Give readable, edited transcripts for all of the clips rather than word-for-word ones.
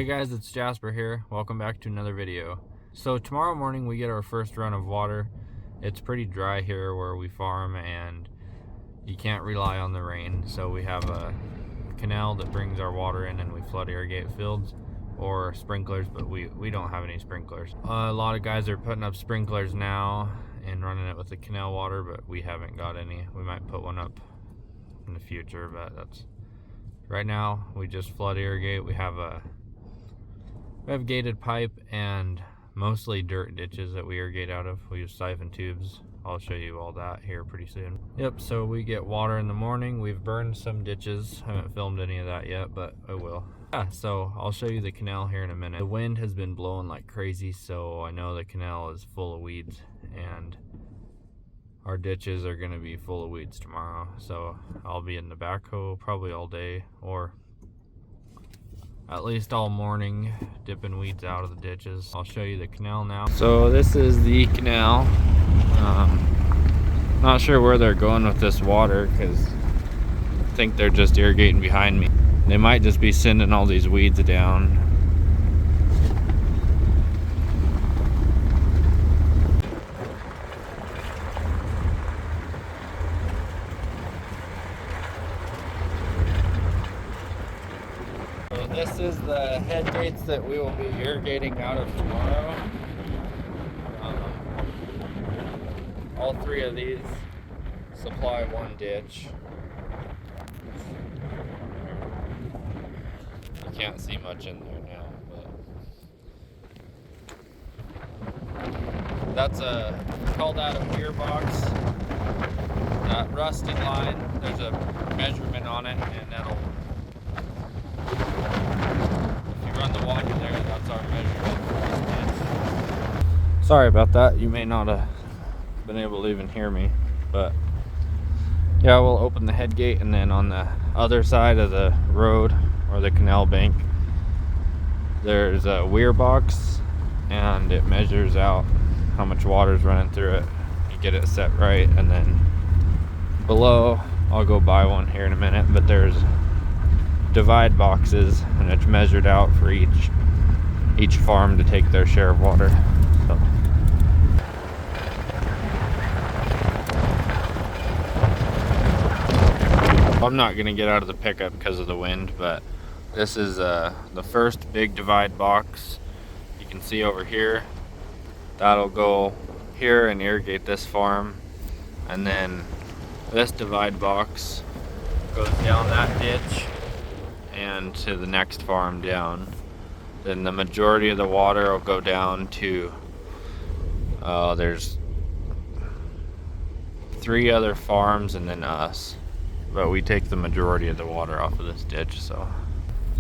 Hey guys, it's Jasper here. Welcome back to another video. So tomorrow morning we get our first run of water. It's pretty dry here where we farm and you can't rely on the rain. So we have a canal that brings our water in and we flood irrigate fields or sprinklers, but we don't have any sprinklers. A lot of guys are putting up sprinklers now and running it with the canal water, but we haven't got any. We might put one up in the future, but that's right now we just flood irrigate. We have gated pipe and mostly dirt ditches that we irrigate out of. We use siphon tubes. I'll show you all that here pretty soon. Yep, so we get water in the morning. We've burned some ditches. I haven't filmed any of that yet, but I will. Yeah, so I'll show you the canal here in a minute. The wind has been blowing like crazy, so I know the canal is full of weeds and our ditches are gonna be full of weeds tomorrow. So I'll be in the backhoe probably all day, or at least all morning, dipping weeds out of the ditches. I'll show you the canal now. So this is the canal. Not sure where they're going with this water because I think they're just irrigating behind me. They might just be sending all these weeds down. So this is the head gates that we will be irrigating out of tomorrow. All three of these supply one ditch. You can't see much in there now, but that's call that a weir box. That rusted line, there's a measurement on it, and that'll, if you run the water there, that's our measurement for this ditch. Sorry about that, you may not have been able to even hear me, but yeah, we'll open the head gate, and then on the other side of the road or the canal bank there's a weir box and it measures out how much water is running through it. You get it set right, and then below, I'll go buy one here in a minute, but there's divide boxes and it's measured out for each farm to take their share of water. So I'm not gonna get out of the pickup because of the wind, but this is the first big divide box. You can see over here, that'll go here and irrigate this farm, and then this divide box goes down that ditch and to the next farm down. Then the majority of the water will go down to there's 3 other farms and then us. But we take the majority of the water off of this ditch, so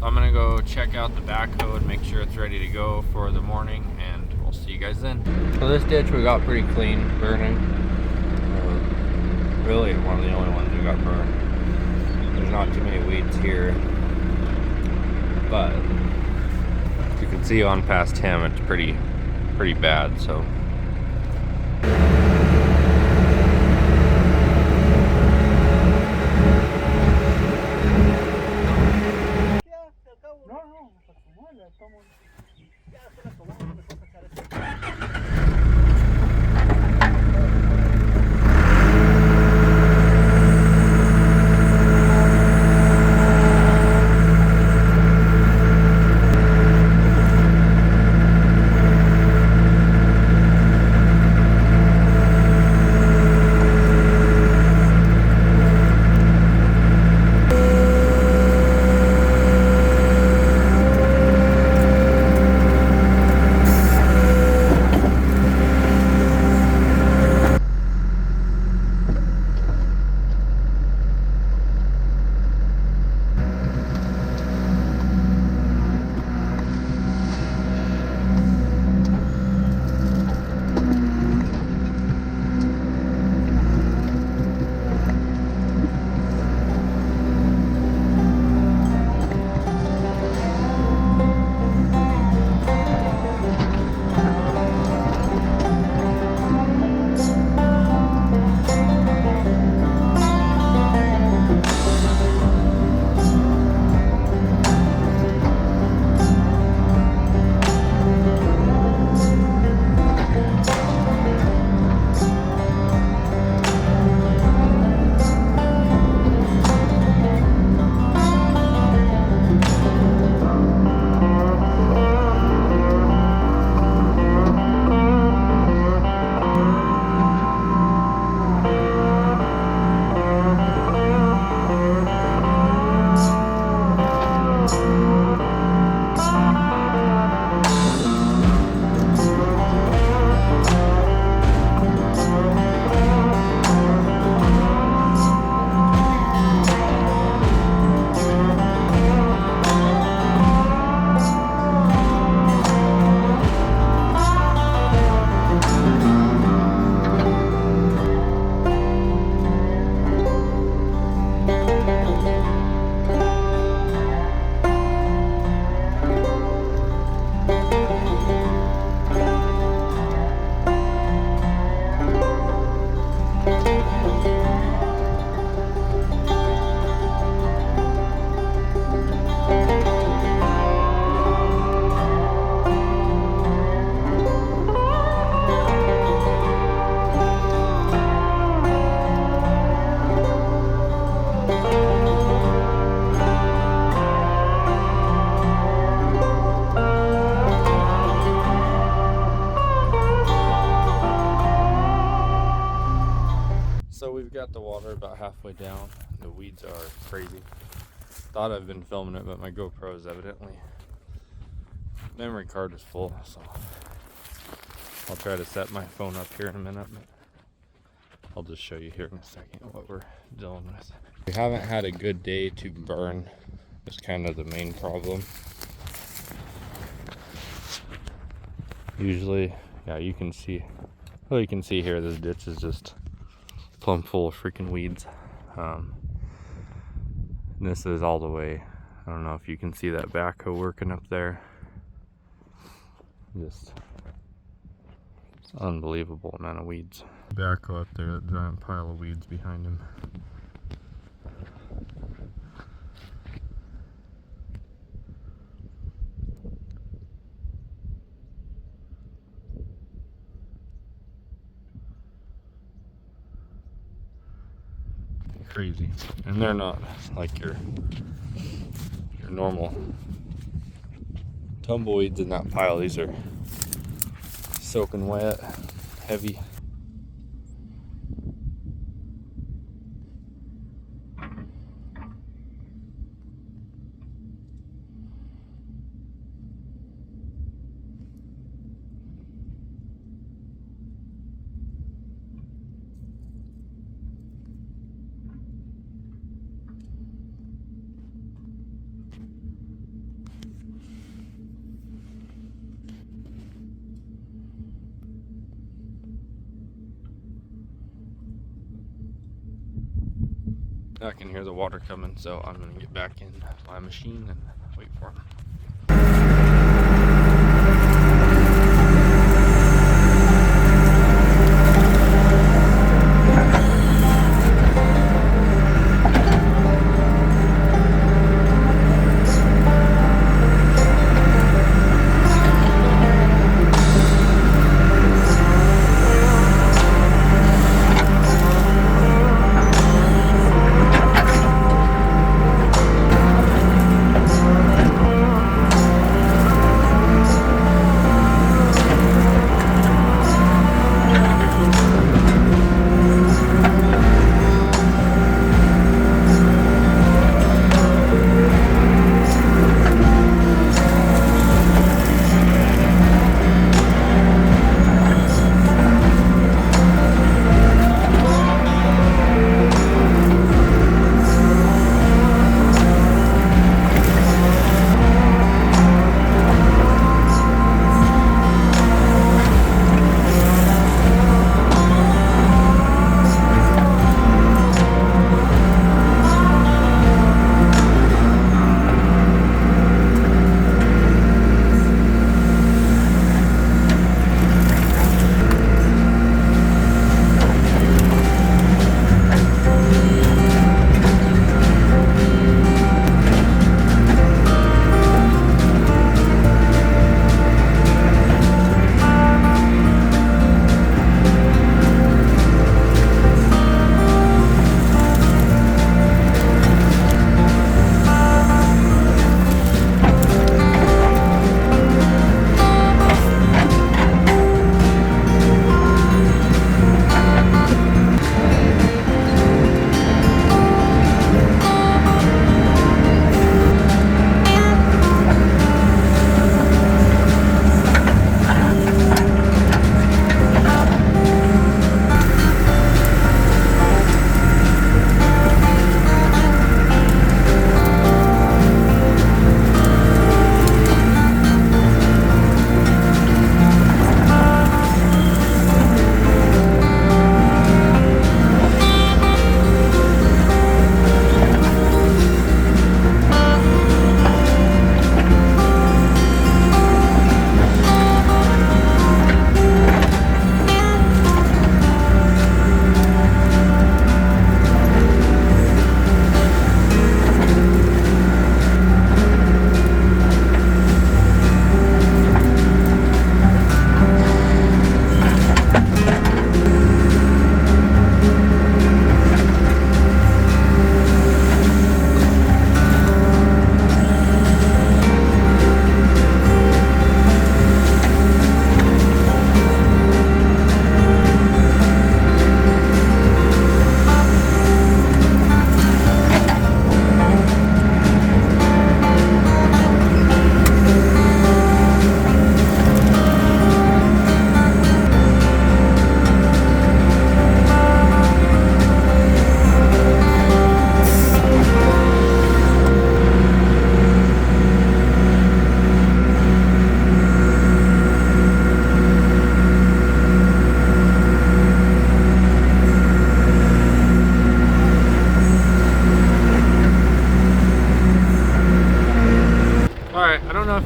I'm gonna go check out the backhoe and make sure it's ready to go for the morning, and we'll see you guys then. So this ditch we got pretty clean burning. Really one of the only ones we got burned. There's not too many weeds here, but you can see on past him it's pretty bad. So halfway down. The weeds are crazy. Thought I've been filming it, but my GoPro is evidently, memory card is full, so I'll try to set my phone up here in a minute, but I'll just show you here in a second what we're dealing with. We haven't had a good day to burn. That's kind of the main problem. Usually, yeah, you can see, well, you can see here this ditch is just plumb full of freaking weeds. This is all the way, I don't know if you can see that backhoe working up there. Just unbelievable amount of weeds. Backhoe up there, that giant pile of weeds behind him. Crazy, and they're not like your normal tumbleweeds in that pile. These are soaking wet, heavy. I can hear the water coming, so I'm gonna get back in my machine and wait for him.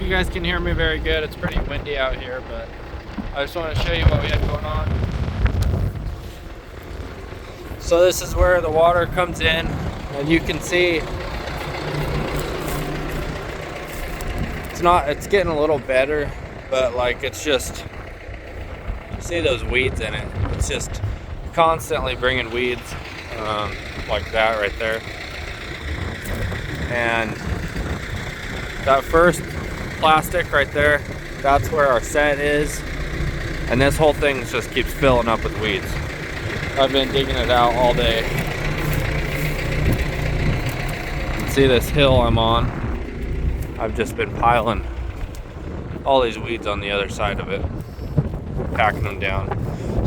you guys can hear me very good. It's pretty windy out here, but I just want to show you what we had going on. So this is where the water comes in, and you can see it's getting a little better, but like it's just, you see those weeds in it. It's just constantly bringing weeds like that right there. And that first plastic right there, that's where our set is, and this whole thing just keeps filling up with weeds. I've been digging it out all day. You can see this hill I'm on. I've just been piling all these weeds on the other side of it, packing them down.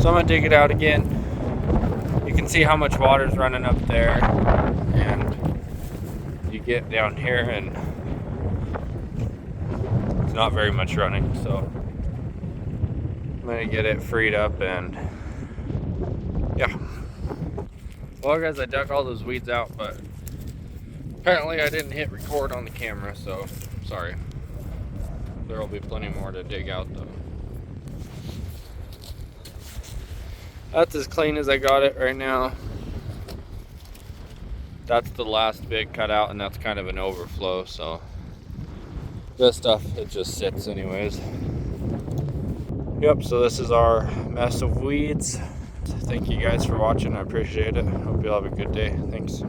So I'm gonna dig it out again. You can see how much water's running up there, and you get down here and it's not very much running. So I'm gonna get it freed up, and yeah. Well guys, I dug all those weeds out, but apparently I didn't hit record on the camera, so sorry. There will be plenty more to dig out though. That's as clean as I got it right now. That's the last big cutout, and that's kind of an overflow, so this stuff, it just sits anyways. Yep, so this is our mess of weeds. Thank you guys for watching. I appreciate it. Hope you all have a good day. Thanks.